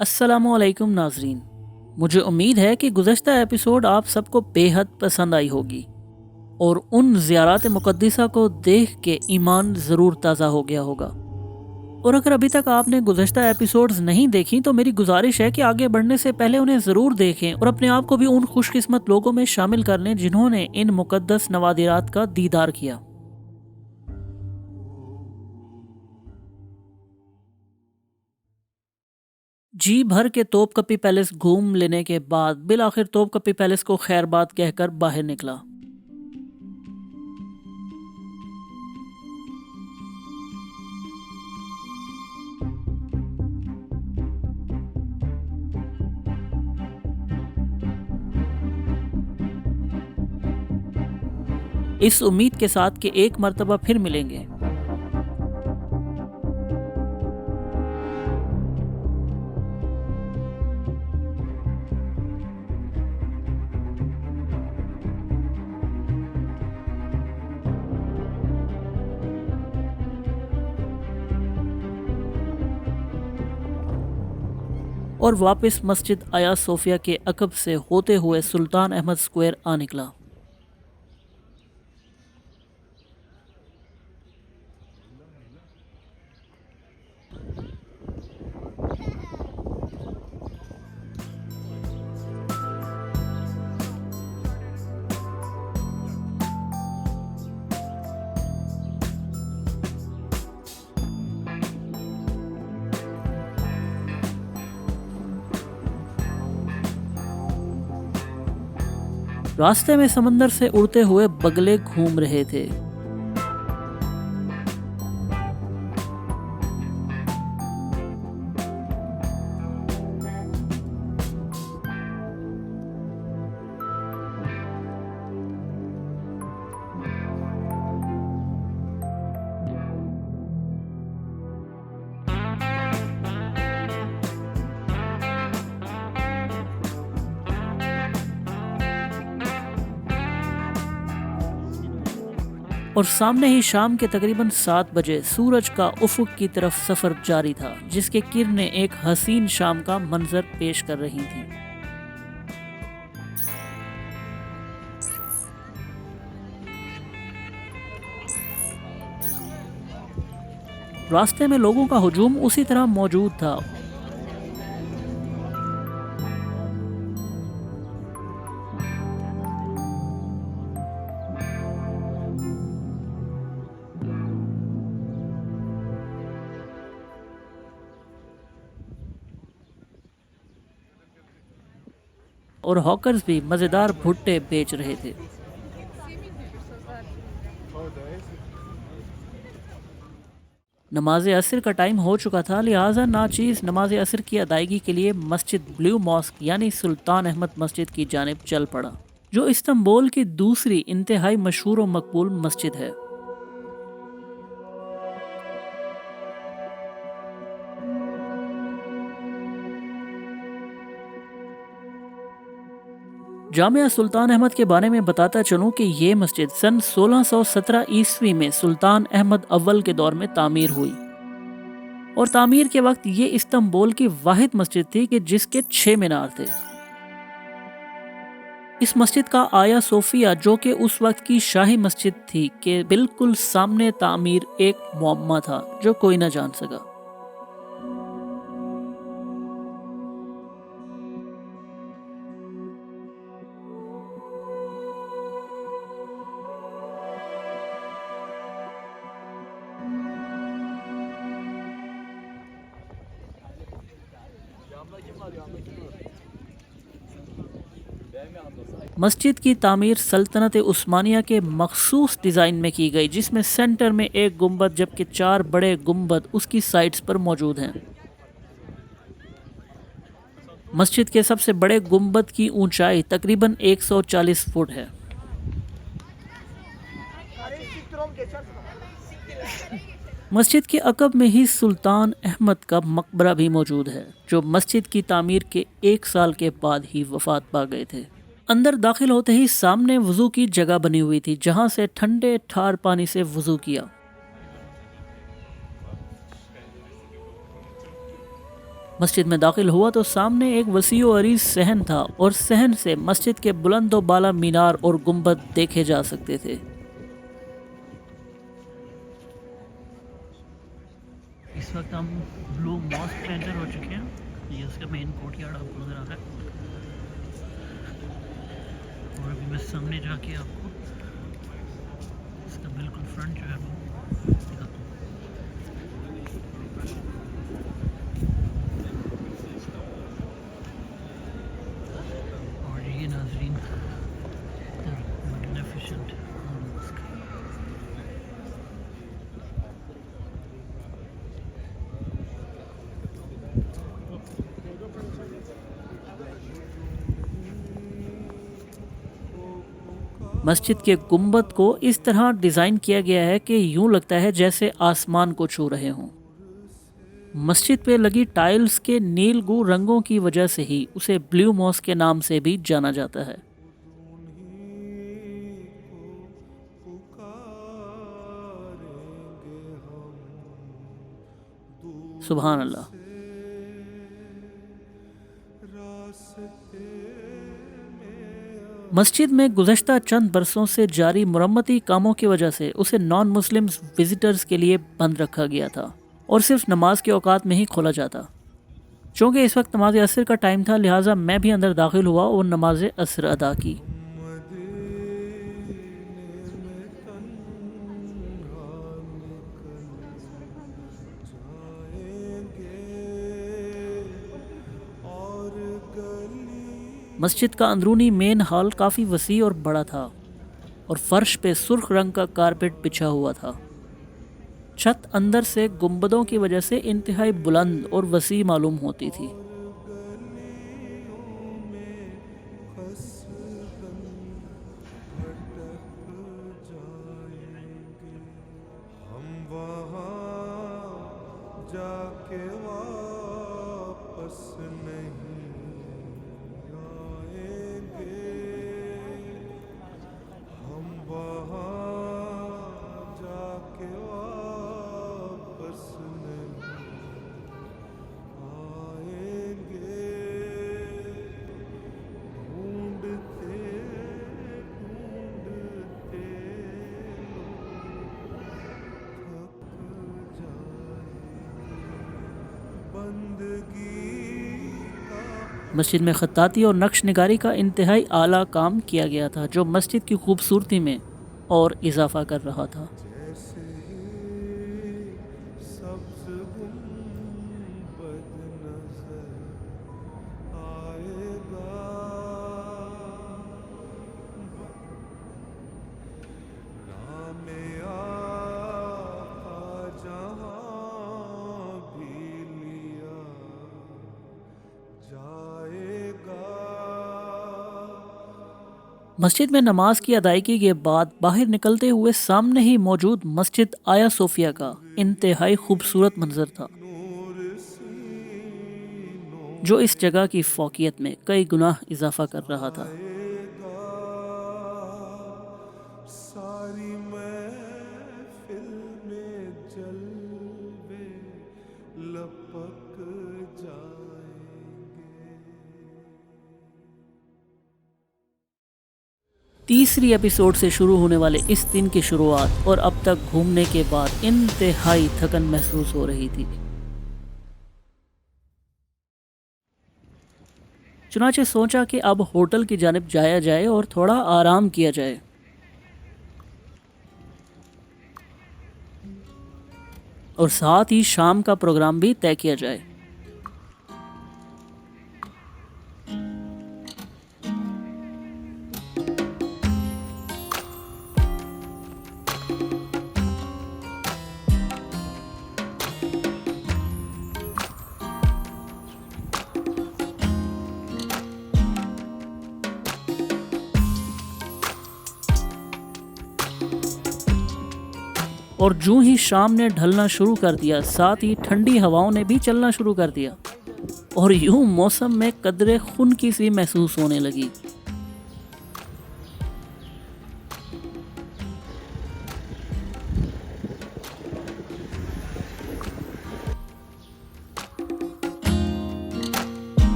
अस्सलामुअलैकुम नाजरीन। मुझे उम्मीद है कि गुज़श्ता एपिसोड आप सबको बेहद पसंद आई होगी और उन ज़ियारात मुक़द्दिसा को देख के ईमान ज़रूर ताज़ा हो गया होगा। और अगर अभी तक आपने गुज़श्ता एपिसोड्स नहीं देखी तो मेरी गुजारिश है कि आगे बढ़ने से पहले उन्हें ज़रूर देखें और अपने आप को भी उन खुशकिस्मत लोगों में शामिल कर लें जिन्होंने इन मुक़द्दस नवादिरात का दीदार किया। जी भर के तोपकपी पैलेस घूम लेने के बाद बिल आखिर तोपकपी पैलेस को खैरबाद कहकर बाहर निकला। इस उम्मीद के साथ कि एक मर्तबा फिर मिलेंगे। और वापस मस्जिद आया सोफिया के अकब से होते हुए सुल्तान अहमद स्क्वायर आ निकला। रास्ते में समंदर से उड़ते हुए बगले घूम रहे थे। और सामने ही शाम के तकरीबन 7 बजे सूरज का उफुक की तरफ सफर जारी था, जिसके किरणें एक हसीन शाम का मंजर पेश कर रही थीं। रास्ते में लोगों का हुजूम उसी तरह मौजूद था। और हॉकर्स भी मज़ेदार भुट्टे बेच रहे थे। नमाज असर का टाइम हो चुका था, लिहाजा नाचीज़ नमाज असर की अदायगी के लिए मस्जिद ब्लू मॉस्क यानी सुल्तान अहमद मस्जिद की जानिब चल पड़ा, जो इस्तांबुल की दूसरी इंतहाई मशहूर और मकबूल मस्जिद है। जामिया सुल्तान अहमद के बारे में बताता चलूं कि ये मस्जिद सन 1617 ईस्वी में सुल्तान अहमद अव्वल के दौर में तामीर हुई और तामीर के वक्त ये इस्तांबुल की वाहिद मस्जिद थी कि जिसके 6 मीनार थे। इस मस्जिद का आया सोफिया, जो कि उस वक्त की शाही मस्जिद थी, के बिल्कुल सामने तामीर एक मुअम्मा था जो कोई न जान सका। मस्जिद की तामीर सल्तनत उस्मानिया के मखसूस डिज़ाइन में की गई, जिसमें सेंटर में एक गुंबद जबकि 4 बड़े गुंबद उसकी साइड्स पर मौजूद हैं। मस्जिद के सबसे बड़े गुंबद की ऊंचाई तकरीबन 140 फुट है। मस्जिद के अकब में ही सुल्तान अहमद का मकबरा भी मौजूद है, जो मस्जिद की तामीर के 1 साल के बाद ही वफात पा गए थे। अंदर दाखिल होते ही सामने वज़ू की जगह बनी हुई थी, जहां से ठंडे ठार पानी से वज़ू किया। मस्जिद में दाखिल हुआ तो सामने एक वसीओ अरीज सहन था और सहन से मस्जिद के बुलंद व बाला मीनार और गुंबद देखे जा सकते थे। इस वक्त हम ब्लू मॉस्क में एंटर हो चुके हैं। ये उसका मेन कोर्टयार्ड आपको नजर आ रहा है और अभी मैं सामने जाके आपको इसका बिल्कुल फ्रंट जो है वो दिखाता हूँ। और ये नाजरीन मैग्निफिसेंट मॉस्क। मस्जिद के गुंबद को इस तरह डिज़ाइन किया गया है कि यूं लगता है जैसे आसमान को छू रहे हों। मस्जिद पे लगी टाइल्स के नीलगू रंगों की वजह से ही उसे ब्लू मॉस्क के नाम से भी जाना जाता है। सुभान अल्लाह। मस्जिद में गुज़श्ता चंद बरसों से जारी मुरम्मती कामों की वजह से उसे नॉन मुस्लिम विजिटर्स के लिए बंद रखा गया था और सिर्फ नमाज के औकात में ही खोला जाता। चूँकि इस वक्त नमाज असर का टाइम था, लिहाजा मैं भी अंदर दाखिल हुआ और नमाज असर अदा की। मस्जिद का अंदरूनी मेन हॉल काफ़ी वसी और बड़ा था और फर्श पे सुर्ख रंग का कारपेट बिछा हुआ था। छत अंदर से गुंबदों की वजह से इंतहाई बुलंद और वसी मालूम होती थी। मस्जिद में खत्ताती और नक्श निगारी का इंतहाई आला काम किया गया था, जो मस्जिद की खूबसूरती में और इजाफा कर रहा था। मस्जिद में नमाज की अदायगी के बाद बाहर निकलते हुए सामने ही मौजूद मस्जिद आया सोफिया का इंतहाई खूबसूरत मंजर था, जो इस जगह की फौकियत में कई गुना इजाफा कर रहा था। तीसरी एपिसोड से शुरू होने वाले इस दिन की शुरुआत और अब तक घूमने के बाद इंतहाई थकन महसूस हो रही थी। चुनाचे सोचा कि अब होटल की जानिब जाया जाए और थोड़ा आराम किया जाए। और साथ ही शाम का प्रोग्राम भी तय किया जाए। और जूं ही शाम ने ढलना शुरू कर दिया, साथ ही ठंडी हवाओं ने भी चलना शुरू कर दिया और यूं मौसम में कदरे खुनकी सी महसूस होने लगी।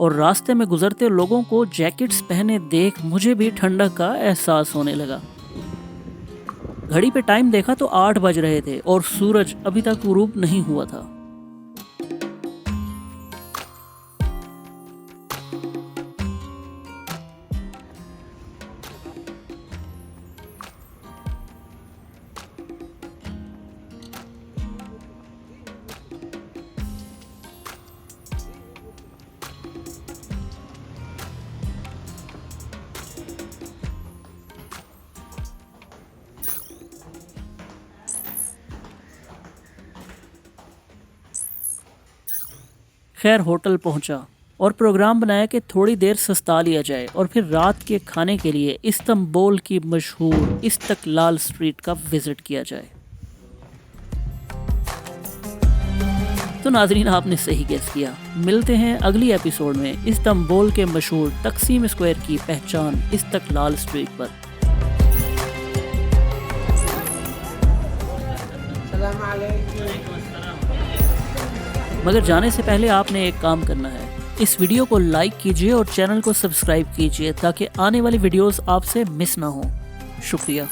और रास्ते में गुजरते लोगों को जैकेट्स पहने देख मुझे भी ठंडक का एहसास होने लगा। घड़ी पे टाइम देखा तो 8 बज रहे थे और सूरज अभी तक गुरूब नहीं हुआ था। खैर होटल पहुंचा और प्रोग्राम बनाया कि थोड़ी देर सस्ता लिया जाए और फिर रात के खाने के लिए इस्तांबुल की मशहूर इस्तकलाल स्ट्रीट का विजिट किया जाए। तो नाजरीन, आपने सही गेस किया। मिलते हैं अगली एपिसोड में इस्तांबुल के मशहूर तकसीम स्क्वायर की पहचान इस्तकलाल स्ट्रीट पर। मगर जाने से पहले आपने एक काम करना है, इस वीडियो को लाइक कीजिए और चैनल को सब्सक्राइब कीजिए ताकि आने वाली वीडियोस आपसे मिस ना हो। शुक्रिया।